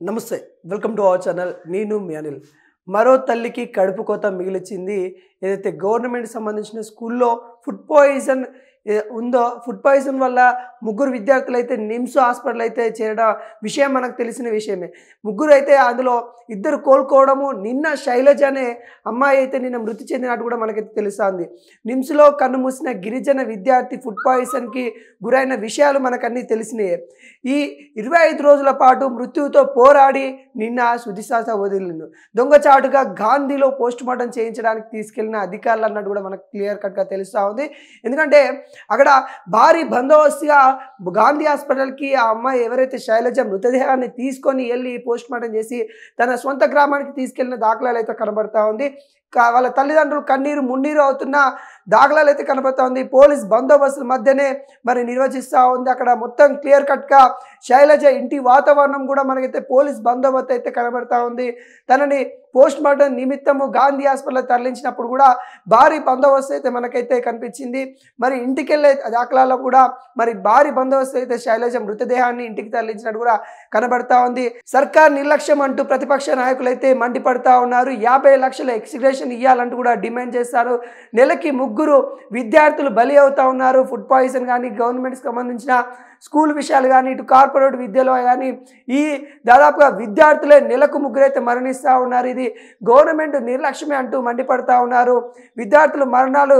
నమస్తే welcome to our channel నేను మీ అనిల్ మరో తల్లికి కడుపు కోత మిగిలిచింది ఏదైతే గవర్నమెంట్ సంబంధించిన స్కూల్లో ఫుడ్ పాయిజన్ ఉందో ఫుడ్ పాయిజన్ వల్ల ముగ్గురు విద్యార్థులు అయితే నిమ్స్ హాస్పిటల్ అయితే చేరడం విషయం మనకు తెలిసిన విషయమే ముగ్గురు అయితే అందులో ఇద్దరు కోలుకోవడము నిన్న శైలజ అనే అమ్మాయి అయితే నిన్న మృతి చెందినట్టు కూడా మనకైతే తెలుస్తుంది నిమ్స్లో కన్ను మూసిన గిరిజన విద్యార్థి ఫుడ్ పాయిజన్కి గురైన విషయాలు మనకన్నీ తెలిసినాయి ఈ 25 రోజుల పాటు మృత్యువుతో పోరాడి నిన్న సుదిశాస వదిలింది దొంగచాటుగా గాంధీలో పోస్ట్ మార్టం చేయించడానికి తీసుకెళ్లిన అధికారులు అన్నట్టు కూడా మనకు క్లియర్ కట్గా తెలుస్తూ ఉంది ఎందుకంటే అక్కడ భారీ బందోబస్తుగా గాంధీ హాస్పిటల్కి ఆ అమ్మాయి ఎవరైతే శైలజ మృతదేహాన్ని తీసుకొని వెళ్ళి పోస్ట్ మార్టం చేసి తన సొంత గ్రామానికి తీసుకెళ్లిన దాఖలాలు అయితే కనబడతా ఉంది వాళ్ళ తల్లిదండ్రులు కన్నీరు మున్నీరు అవుతున్న దాఖలాలు అయితే కనబడతా ఉంది పోలీస్ బందోబస్తుల మధ్యనే మరి నిర్వచిస్తూ ఉంది అక్కడ మొత్తం క్లియర్ కట్గా శైలజ ఇంటి వాతావరణం కూడా మనకైతే పోలీస్ బందోబస్తు అయితే కనబడతా ఉంది తనని పోస్ట్ మార్టం నిమిత్తము గాంధీ హాస్పిటల్ తరలించినప్పుడు కూడా భారీ బందోబస్తు అయితే మనకైతే కనిపించింది మరి ఇంటికి వెళ్ళే దాఖలాల్లో కూడా మరి భారీ బందోబస్తు అయితే శైలజ మృతదేహాన్ని ఇంటికి తరలించినట్టు కూడా కనబడతా ఉంది సర్కార్ నిర్లక్ష్యం అంటూ ప్రతిపక్ష నాయకులు అయితే మండిపడతా ఉన్నారు 50 లక్షల ఎక్స్గ్రేషన్ ఇవ్వాలంటూ కూడా డిమాండ్ చేస్తారు నెలకి 3 విద్యార్థులు బలి అవుతా ఉన్నారు ఫుడ్ పాయిజన్ కానీ గవర్నమెంట్కి సంబంధించిన స్కూల్ విషయాలు కానీ ఇటు కార్పొరేట్ విద్యలో కానీ ఈ దాదాపుగా విద్యార్థులే నెలకు 3 అయితే మరణిస్తూ ఉన్నారు ఇది గవర్నమెంట్ నిర్లక్ష్యమే అంటూ మండిపడతా ఉన్నారు విద్యార్థులు మరణాలు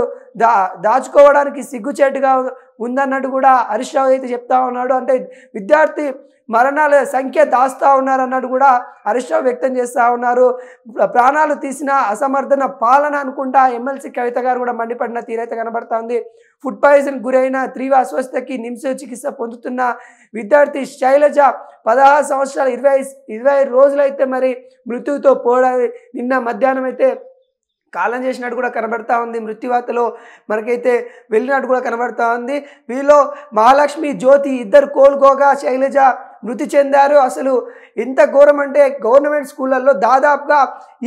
దాచుకోవడానికి సిగ్గుచేటుగా ఉందన్నట్టు కూడా హరీష్ రావు అయితే చెప్తా ఉన్నాడు అంటే విద్యార్థి మరణాల సంఖ్య దాస్తూ ఉన్నారు అన్నట్టు కూడా హరీష్ రావు వ్యక్తం చేస్తూ ఉన్నారు ప్రాణాలు తీసిన అసమర్థన పాలన అనుకుంటా ఎమ్మెల్సీ కవిత గారు కూడా మండిపడిన తీరైతే కనబడతా ఉంది ఫుడ్ పాయిజన్ గురైన తీవ్ర అస్వస్థకి నిమ్స్ చికిత్స పొందుతున్న విద్యార్థి శైలజ 16 సంవత్సరాలు 25 రోజులైతే మరి మృత్యువుతో పోరాడి నిన్న మధ్యాహ్నం అయితే కాలం చేసినట్టు కూడా కనబడతా ఉంది మృత్యువార్తలో మనకైతే వెళ్ళినట్టు కూడా కనబడతా ఉంది వీళ్ళు మహాలక్ష్మి జ్యోతి ఇద్దరు కోలుకోగా శైలజ మృతి చెందారు అసలు ఎంత ఘోరం అంటే గవర్నమెంట్ స్కూళ్ళల్లో దాదాపుగా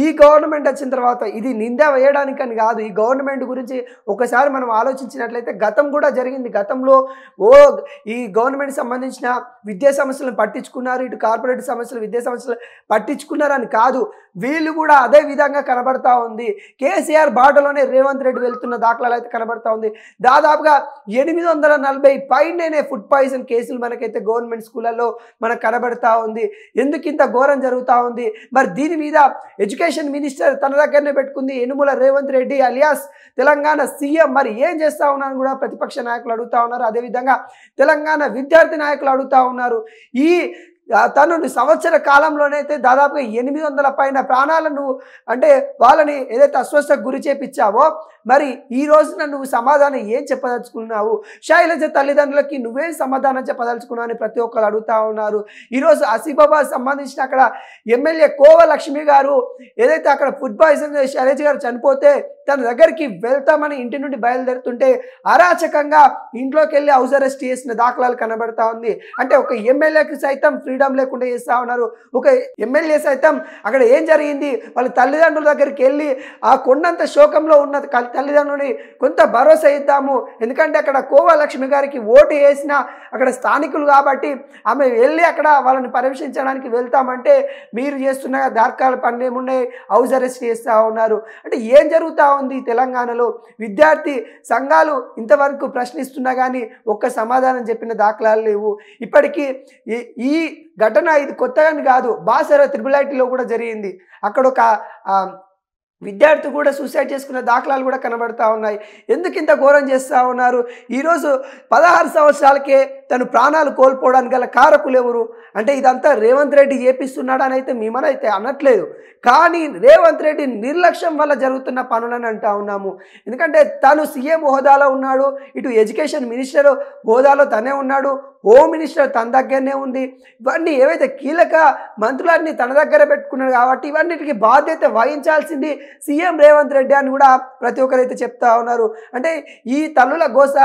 ఈ గవర్నమెంట్ వచ్చిన తర్వాత ఇది నింద వేయడానికని కాదు ఈ గవర్నమెంట్ గురించి ఒకసారి మనం ఆలోచించినట్లయితే గతం కూడా జరిగింది గతంలో ఈ గవర్నమెంట్ సంబంధించిన విద్యా సమస్యలను పట్టించుకున్నారు ఇటు కార్పొరేట్ సమస్యలు విద్యా సమస్యలు పట్టించుకున్నారని కాదు వీళ్ళు కూడా అదే విధంగా కనబడతా ఉంది కేసీఆర్ బాటలోనే రేవంత్ రెడ్డి వెళ్తున్న దాఖలాలు అయితే కనబడతా ఉంది దాదాపుగా 840 పైనే ఫుడ్ పాయిజన్ కేసులు మనకైతే గవర్నమెంట్ స్కూళ్ళల్లో మనకు కనబడతా ఉంది ఎందుకు ఇంత ఘోరం జరుగుతూ ఉంది మరి దీని మీద ఎడ్యుకేషన్ మినిస్టర్ తన దగ్గరనే పెట్టుకుంది యనుమల రేవంత్ రెడ్డి అలియాస్ తెలంగాణ సీఎం మరి ఏం చేస్తూ ఉన్నారని కూడా ప్రతిపక్ష నాయకులు అడుగుతా ఉన్నారు అదేవిధంగా తెలంగాణ విద్యార్థి నాయకులు అడుగుతా ఉన్నారు ఈ తను సంవత్సర కాలంలోనైతే దాదాపుగా 800 పైన ప్రాణాలను అంటే వాళ్ళని ఏదైతే అస్వస్థకు గురి చేపించావో మరి ఈ రోజున నువ్వు సమాధానం ఏం చెప్పదలుచుకున్నావు శైలజ తల్లిదండ్రులకి నువ్వేం సమాధానం చెప్పదలుచుకున్నావు అని ప్రతి ఒక్కరు అడుగుతా ఉన్నారు ఈరోజు ఆసిఫాబాద్ సంబంధించిన అక్కడ ఎమ్మెల్యే కోవ లక్ష్మి గారు ఏదైతే అక్కడ ఫుడ్ పాయిజన్ శైలజ గారు చనిపోతే తన దగ్గరికి వెళ్తామని ఇంటి నుండి బయలుదేరుతుంటే అరాచకంగా ఇంట్లోకి వెళ్ళి హౌస్ అరెస్ట్ చేసిన దాఖలాలు కనబడతా ఉంది అంటే ఒక ఎమ్మెల్యేకి సైతం ఫ్రీడమ్ లేకుండా చేస్తూ ఉన్నారు ఒక ఎమ్మెల్యే సైతం అక్కడ ఏం జరిగింది వాళ్ళ తల్లిదండ్రుల దగ్గరికి వెళ్ళి ఆ కొండంత శోకంలో ఉన్న తల్లిదండ్రులని కొంత భరోసా ఇద్దాము ఎందుకంటే అక్కడ కోవా లక్ష్మి గారికి ఓటు వేసిన అక్కడ స్థానికులు కాబట్టి ఆమె వెళ్ళి అక్కడ వాళ్ళని పరీక్షించడానికి వెళ్తామంటే మీరు చేస్తున్న దాఖలాల పనులు ఏమున్నాయి హౌస్ అరెస్ట్ చేస్తూ ఉన్నారు అంటే ఏం జరుగుతూ ఉంది తెలంగాణలో విద్యార్థి సంఘాలు ఇంతవరకు ప్రశ్నిస్తున్నా కానీ ఒక్క సమాధానం చెప్పిన దాఖలాలు లేవు ఇప్పటికీ ఈ ఘటన ఇది కొత్తగాని కాదు బాసర త్రిబుల్ కూడా జరిగింది అక్కడ ఒక విద్యార్థి కూడా సూసైడ్ చేసుకున్న దాఖలాలు కూడా కనబడతా ఉన్నాయి ఎందుకు ఇంత ఘోరం చేస్తూ ఉన్నారు ఈరోజు 16 సంవత్సరాలకే తను ప్రాణాలు కోల్పోవడానికి గల కారకులు ఎవరు అంటే ఇదంతా రేవంత్ రెడ్డి చేపిస్తున్నాడు అని అయితే మేమనైతే అనట్లేదు కానీ రేవంత్ రెడ్డి నిర్లక్ష్యం వల్ల జరుగుతున్న పనులని అంటా ఉన్నాము ఎందుకంటే తను సీఎం హోదాలో ఉన్నాడు ఇటు ఎడ్యుకేషన్ మినిస్టర్ హోదాలో తనే ఉన్నాడు హోమ్ మినిస్టర్ తన దగ్గరనే ఉంది ఇవన్నీ ఏవైతే కీలక మంత్రులన్నీ తన దగ్గర పెట్టుకున్నాడు కాబట్టి ఇవన్నిటికీ బాధ్యత వహించాల్సింది సీఎం రేవంత్ రెడ్డి అని కూడా ప్రతి ఒక్కరైతే చెప్తా ఉన్నారు అంటే ఈ తల్లుల గోస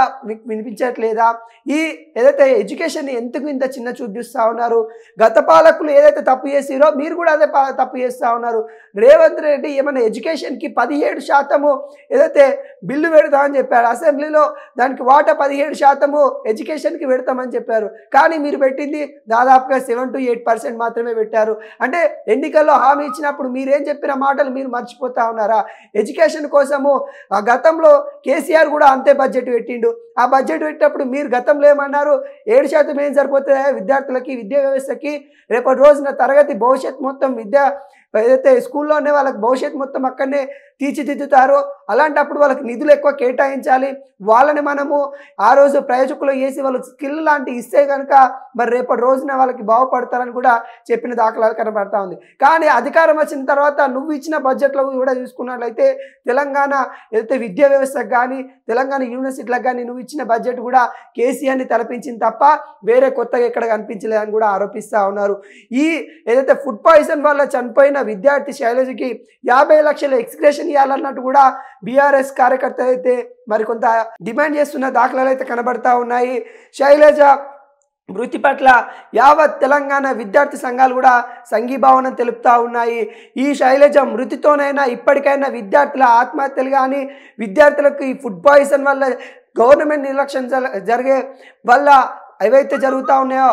వినిపించట్లేదా ఈ ఏదైతే ఎడ్యుకేషన్ ఎందుకు ఇంత చిన్న చూపు చూస్తూ ఉన్నారు గత పాలకులు ఏదైతే తప్పు చేసిరో మీరు కూడా అదే తప్పు చేస్తూ ఉన్నారు రేవంత్ రెడ్డి ఏమైనా ఎడ్యుకేషన్కి 17% ఏదైతే బిల్లు పెడతామని చెప్పాడు అసెంబ్లీలో దానికి వాటా 17% ఎడ్యుకేషన్కి పెడతామని చెప్పాడు చెప్పారు. కానీ మీరు పెట్టింది దాదాపుగా 7 to 8% మాత్రమే పెట్టారు. అంటే ఎన్నికల్లో హామీ ఇచ్చినప్పుడు మీరేం చెప్పిన మాటలు మీరు మర్చిపోతా ఉన్నారా? ఎడ్యుకేషన్ కోసము గతంలో కేసీఆర్ కూడా అంతే బడ్జెట్ పెట్టిండు. ఆ బడ్జెట్ పెట్టినప్పుడు మీరు గతంలో ఏమన్నారు? 7% ఏం సరిపోతుందా విద్యార్థులకి, విద్యా వ్యవస్థకి? రేపటి రోజున తరగతి భవిష్యత్ మొత్తం ఏదైతే స్కూల్లోనే వాళ్ళకి భవిష్యత్ మొత్తం అక్కడనే తీర్చిదిద్దుతారో అలాంటప్పుడు వాళ్ళకి నిధులు ఎక్కువ కేటాయించాలి. వాళ్ళని మనము ఆ రోజు ప్రయోజకులు చేసి వాళ్ళకి స్కిల్ లాంటి ఇస్తే కనుక మరి రేపటి రోజున వాళ్ళకి బాగుపడతారని కూడా చెప్పిన దాఖలాలు కనబడతా ఉంది. కానీ అధికారం వచ్చిన తర్వాత నువ్వు ఇచ్చిన బడ్జెట్లో కూడా చూసుకున్నట్లయితే తెలంగాణ ఏదైతే విద్యా వ్యవస్థకు కానీ తెలంగాణ యూనివర్సిటీలకు కానీ నువ్వు ఇచ్చిన బడ్జెట్ కూడా కేసీఆర్ని తలపించింది తప్ప వేరే కొత్తగా ఎక్కడ కనిపించలేదని కూడా ఆరోపిస్తూ ఉన్నారు. ఈ ఏదైతే ఫుడ్ పాయిజన్ వల్ల చనిపోయిన విద్యార్థి శైలజకి 50 లక్షల ఎక్స్గ్రేషన్ ఇవ్వాలన్నట్టు కూడా బీఆర్ఎస్ కార్యకర్తలు అయితే మరికొంత డిమాండ్ చేస్తున్న దాఖలాలు అయితే కనబడతా ఉన్నాయి. శైలజ మృతి పట్ల యావత్ తెలంగాణ విద్యార్థి సంఘాలు కూడా సంఘీభావన తెలుపుతూ ఉన్నాయి. ఈ శైలజ మృతితోనైనా ఇప్పటికైనా విద్యార్థుల ఆత్మహత్యలు కానీ విద్యార్థులకు ఈ ఫుడ్ పాయిజన్ వల్ల గవర్నమెంట్ నిర్లక్ష్యం జరిగే వల్ల ఏవైతే జరుగుతూ ఉన్నాయో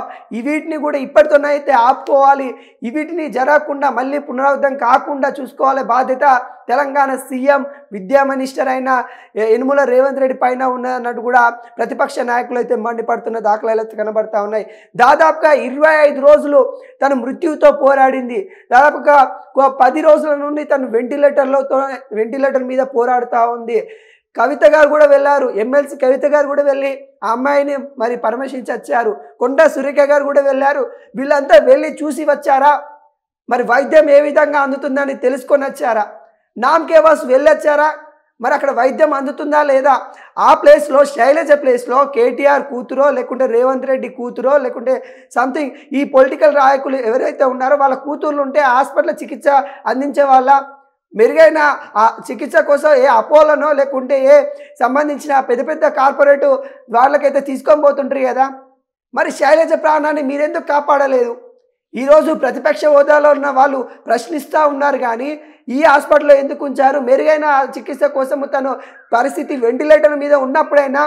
వీటిని కూడా ఇప్పటితోనైతే ఆపుకోవాలి. వీటిని జరగకుండా మళ్ళీ పునరావృతం కాకుండా చూసుకోవాలి బాధ్యత తెలంగాణ సీఎం విద్యా మినిస్టర్ అయిన యనుమల రేవంత్ రెడ్డి పైన ఉన్నట్టు కూడా ప్రతిపక్ష నాయకులు అయితే మండిపడుతున్న దాఖలాలు అయితే కనబడతా ఉన్నాయి. దాదాపుగా 25 రోజులు తను మృత్యుతో పోరాడింది. దాదాపుగా 10 రోజుల నుండి తను వెంటిలేటర్ మీద పోరాడుతూ ఉంది. కవిత గారు కూడా వెళ్ళారు. ఎమ్మెల్సీ కవిత గారు కూడా వెళ్ళి ఆ అమ్మాయిని మరి పరామర్శించి వచ్చారు. కొండా సురేఖ గారు కూడా వెళ్ళారు. వీళ్ళంతా వెళ్ళి చూసి వచ్చారా? మరి వైద్యం ఏ విధంగా అందుతుందని తెలుసుకొని వచ్చారా? నామ్కేవాస్ వెళ్ళొచ్చారా? మరి అక్కడ వైద్యం అందుతుందా లేదా? ఆ ప్లేస్లో శైలజ ప్లేస్లో కేటీఆర్ కూతురో లేకుంటే రేవంత్ రెడ్డి కూతురో లేకుంటే సంథింగ్ ఈ పొలిటికల్ నాయకులు ఎవరైతే ఉన్నారో వాళ్ళ కూతుర్లు ఉంటే హాస్పిటల్ చికిత్స అందించే వాళ్ళ మెరుగైన చికిత్స కోసం ఏ అపోలోనో లేకుంటే ఏ సంబంధించిన పెద్ద పెద్ద కార్పొరేటు వాళ్ళకైతే తీసుకొని పోతుంటారు కదా. మరి శైలజ ప్రాణాన్ని మీరెందుకు కాపాడలేదు? ఈరోజు ప్రతిపక్ష హోదాలో ఉన్న వాళ్ళు ప్రశ్నిస్తూ ఉన్నారు కానీ ఈ హాస్పిటల్లో ఎందుకు ఉంచారు? మెరుగైన చికిత్స కోసం తను పరిస్థితి వెంటిలేటర్ మీద ఉన్నప్పుడైనా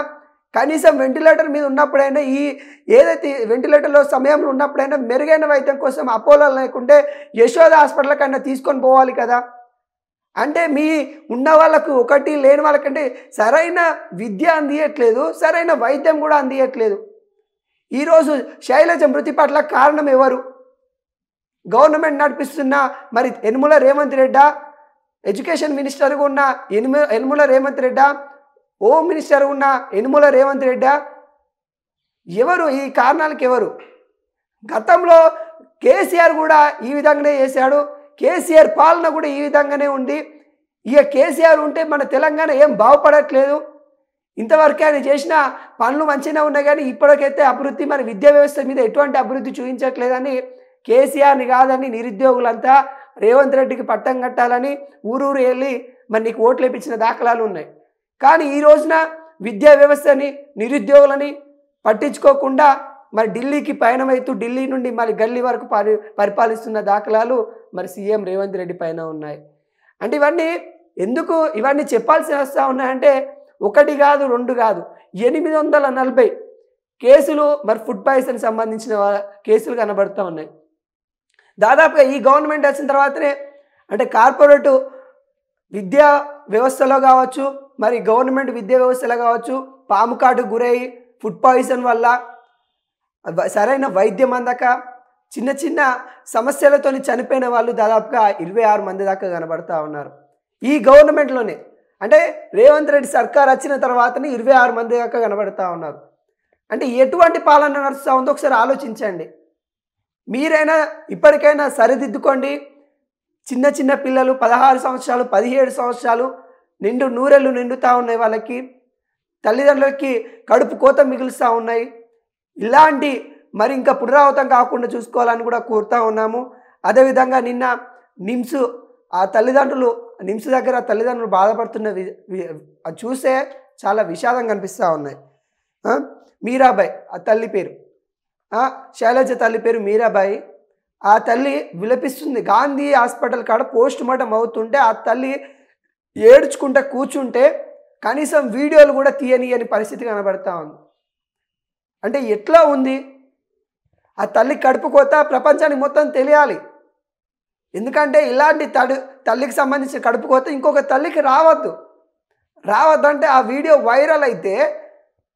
కనీసం వెంటిలేటర్ మీద ఉన్నప్పుడైనా ఏదైతే వెంటిలేటర్లో సమయంలో ఉన్నప్పుడైనా మెరుగైన వైద్యం కోసం అపోలో లేకుంటే యశోద హాస్పిటల్ కన్నా తీసుకొని పోవాలి కదా. అంటే మీ ఉన్న వాళ్ళకు ఒకటి లేని వాళ్ళకంటే సరైన విద్య అందియట్లేదు, సరైన వైద్యం కూడా అందియట్లేదు. ఈరోజు శైలజ మృతి పట్ల కారణం ఎవరు? గవర్నమెంట్ నడిపిస్తున్న మరి యనుమల రేవంత్ రెడ్డా, ఎడ్యుకేషన్ మినిస్టర్గా ఉన్న యనుమల రేవంత్ రెడ్డా, హోమ్ మినిస్టర్ ఉన్న యనుమల రేవంత్ రెడ్డా? ఎవరు ఈ కారణాలకు ఎవరు? గతంలో కేసీఆర్ కూడా ఈ విధంగానే చేశాడు. కేసీఆర్ పాలన కూడా ఈ విధంగానే ఉంది. ఇక కేసీఆర్ ఉంటే మన తెలంగాణ ఏం బాగుపడట్లేదు. ఇంతవరకు ఆయన చేసిన పనులు మంచిగా ఉన్నాయి కానీ ఇప్పటికైతే అభివృద్ధి మన విద్యా వ్యవస్థ మీద ఎటువంటి అభివృద్ధి చూపించట్లేదని కేసీఆర్ని కాదని నిరుద్యోగులంతా రేవంత్ రెడ్డికి పట్టం కట్టాలని ఊరూరు వెళ్ళి మరి నీకు ఓట్లు వేయించిన దాఖలాలు ఉన్నాయి. కానీ ఈ రోజున విద్యా వ్యవస్థని నిరుద్యోగులని పట్టించుకోకుండా మరి ఢిల్లీకి పయనమవుతూ ఢిల్లీ నుండి మరి గల్లీ వరకు పరిపాలిస్తున్న దాఖలాలు మరి సీఎం రేవంత్ రెడ్డి పైన ఉన్నాయి. అంటే ఇవన్నీ చెప్పాల్సి వస్తూ ఉన్నాయంటే ఒకటి కాదు, రెండు కాదు, 840 కేసులు మరి ఫుడ్ పాయిజన్ సంబంధించిన కేసులు కనబడుతూ ఉన్నాయి. దాదాపుగా ఈ గవర్నమెంట్ వచ్చిన తర్వాతనే అంటే కార్పొరేటు విద్యా వ్యవస్థలో కావచ్చు మరి గవర్నమెంట్ విద్యా వ్యవస్థలో కావచ్చు పాము కాటుకు గురై ఫుడ్ పాయిజన్ వల్ల సరైన వైద్యం అందక చిన్న చిన్న సమస్యలతో చనిపోయిన వాళ్ళు దాదాపుగా 26 మంది దాకా కనబడతా ఉన్నారు ఈ గవర్నమెంట్లోనే. అంటే రేవంత్ రెడ్డి సర్కార్ వచ్చిన తర్వాతనే 26 మంది దాకా కనబడతా ఉన్నారు. అంటే ఎటువంటి పాలన నడుస్తూ ఉందో ఒకసారి ఆలోచించండి. మీరైనా ఇప్పటికైనా సరిదిద్దుకోండి. చిన్న చిన్న పిల్లలు 16 సంవత్సరాలు 17 సంవత్సరాలు నూరెళ్ళు నిండుతూ ఉన్నాయి. వాళ్ళకి తల్లిదండ్రులకి కడుపు కోత మిగులుస్తూ ఉన్నాయి. ఇలాంటి మరి ఇంకా పునరావృతం కాకుండా చూసుకోవాలని కూడా కోరుతూ ఉన్నాము. అదేవిధంగా నిన్న నిమ్స్ నిమ్స్ దగ్గర తల్లిదండ్రులు బాధపడుతున్న అది చూస్తే చాలా విషాదం కనిపిస్తూ ఉన్నాయి. మీరాబాయి ఆ తల్లి పేరు, శైలజ తల్లి పేరు మీరాబాయి. ఆ తల్లి విలపిస్తుంది. గాంధీ హాస్పిటల్ కాడ పోస్ట్ మార్టం అవుతుంటే ఆ తల్లి ఏడ్చుకుంటే కూర్చుంటే కనీసం వీడియోలు కూడా తీయని పరిస్థితి కనబడతా ఉంది. అంటే ఎట్లా ఉంది? ఆ తల్లి కడుపు కోత ప్రపంచానికి మొత్తం తెలియాలి. ఎందుకంటే ఇలాంటి తల్లికి సంబంధించిన కడుపు కోత ఇంకొక తల్లికి రావద్దు. రావద్దంటే ఆ వీడియో వైరల్ అయితే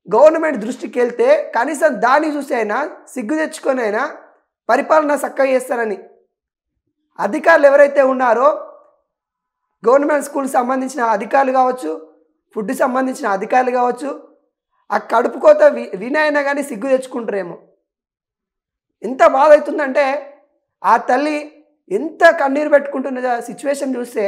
గవర్నమెంట్ దృష్టికి వెళ్తే కనీసం దాన్ని చూసి అయినా సిగ్గు తెచ్చుకొని అయినా పరిపాలన చక్కగా చేస్తారని అధికారులు ఎవరైతే ఉన్నారో గవర్నమెంట్ స్కూల్కి సంబంధించిన అధికారులు కావచ్చు, ఫుడ్ సంబంధించిన అధికారులు కావచ్చు, ఆ కడుపు కోత వినైనా కానీ సిగ్గు తెచ్చుకుంటారేమో. ఎంత బాధ అవుతుందంటే ఆ తల్లి ఎంత కన్నీరు పెట్టుకుంటున్న సిచ్యువేషన్ చూస్తే